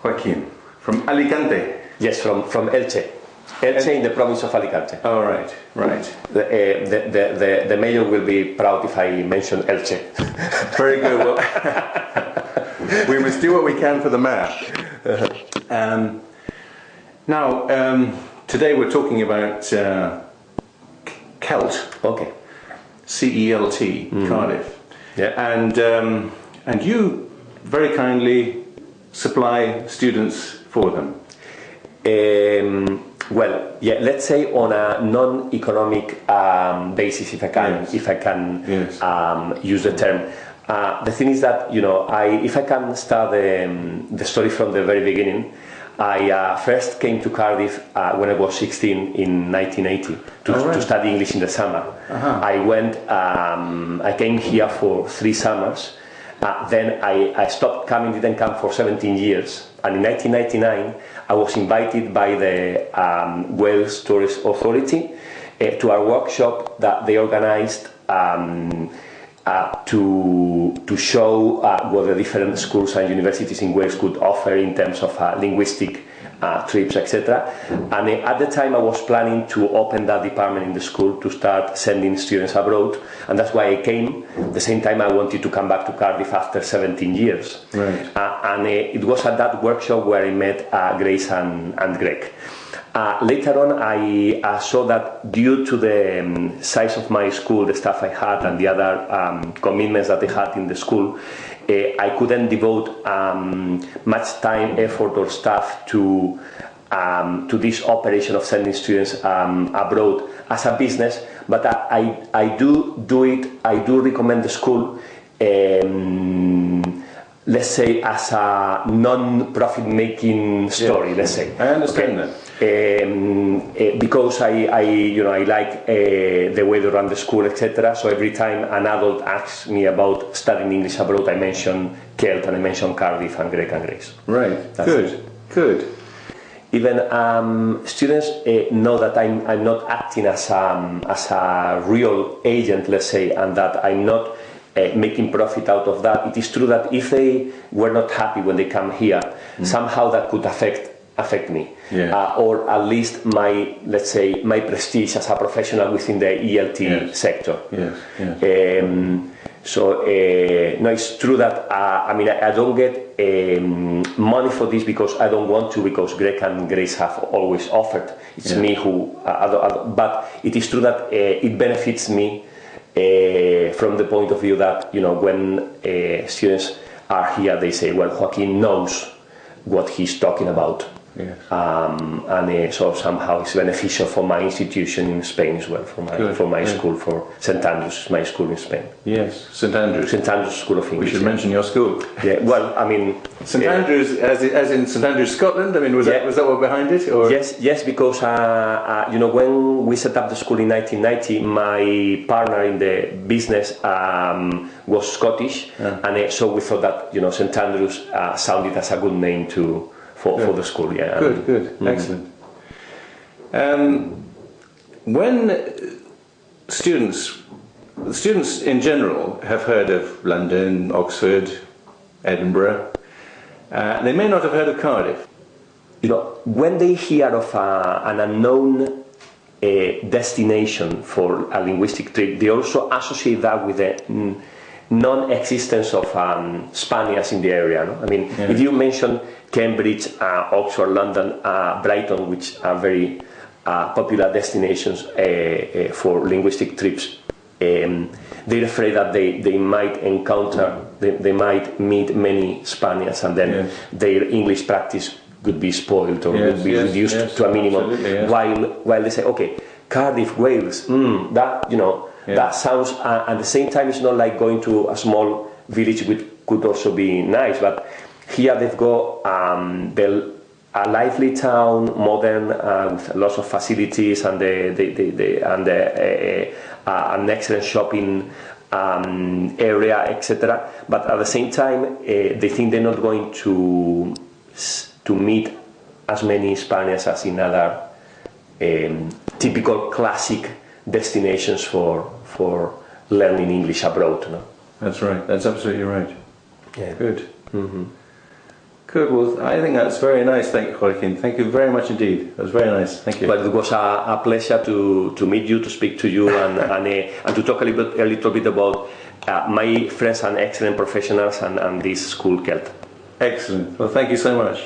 Joaquin, from Alicante. Yes, from Elche. Elche in the province of Alicante. Oh, right, right. The mayor will be proud if I mention Elche. Very good. Well, we must do what we can for the mayor. Today we're talking about CELT. Okay. CELT, Cardiff. Yeah. And you very kindly supply students for them. Well, yeah, let's say on a non-economic basis, if I can, Yes. Use the term. The thing is that, if I can start the story from the very beginning, I first came to Cardiff when I was 16 in 1980 to study English in the summer. I came here for 3 summers. Then I stopped coming, didn't come for 17 years. And in 1999, I was invited by the Wales Tourist Authority to a workshop that they organized to show what the different schools and universities in Wales could offer in terms of linguistic trips, etc. And at the time I was planning to open that department in the school to start sending students abroad, and that's why I came. At the same time I wanted to come back to Cardiff after 17 years. Right. It was at that workshop where I met Grace and Greg. Later on I saw that due to the size of my school, the staff I had and the other commitments that I had in the school, I couldn't devote much time, effort or staff to this operation of sending students abroad as a business, but I do it. I do recommend the school, let's say, as a non-profit making story. Let's say. I understand that. Because I like the way they run the school, etc. So every time an adult asks me about studying English abroad, I mention CELT and I mention Cardiff and Greg and Grace. Right. Good. Even students know that I'm not acting as a real agent, let's say, and that I'm not making profit out of that. It is true that if they were not happy when they come here, somehow that could affect me, or at least my prestige as a professional within the ELT sector. So it's true that I don't get money for this because I don't want to, because Greg and Grace have always offered. It's me who, but it is true that it benefits me from the point of view that when students are here, they say, well, Joaquin knows what he's talking about. Yes. So somehow it's beneficial for my institution in Spain as well, for my school, for St. Andrews, my school in Spain. Yes, St. Andrews. St. Andrews School of English. We should mention your school. Yeah, well, St. Andrews, as in St. Andrews, Scotland. Was that what behind it? Or? Yes, because when we set up the school in 1990, my partner in the business was Scottish, and so we thought that St. Andrews sounded as a good name for the school. Yeah. Good. Excellent. When students in general have heard of London, Oxford, Edinburgh, they may not have heard of Cardiff. When they hear of an unknown destination for a linguistic trip, they also associate that with the non-existence of Spaniards in the area. No? If you mention Cambridge, Oxford, London, Brighton, which are very popular destinations for linguistic trips, they're afraid that they might encounter, they might meet many Spaniards, and then their English practice could be spoiled or would be reduced to a minimum. While they say, okay, Cardiff, Wales, that sounds, at the same time, it's not like going to a small village, which could also be nice, but here they've got a lively town, modern, with lots of facilities, and an excellent shopping area, etc. But at the same time, they think they're not going to meet as many Spaniards as in other typical classic destinations for learning English abroad. No? That's right. That's absolutely right. Yeah. Good. Good. Well, I think that's very nice. Thank you, Joaquin. Thank you very much indeed. That was very nice. Thank you. But it was a pleasure to meet you, to speak to you, and to talk a little bit about my friends and excellent professionals and this school, CELT. Excellent. Well, thank you so much.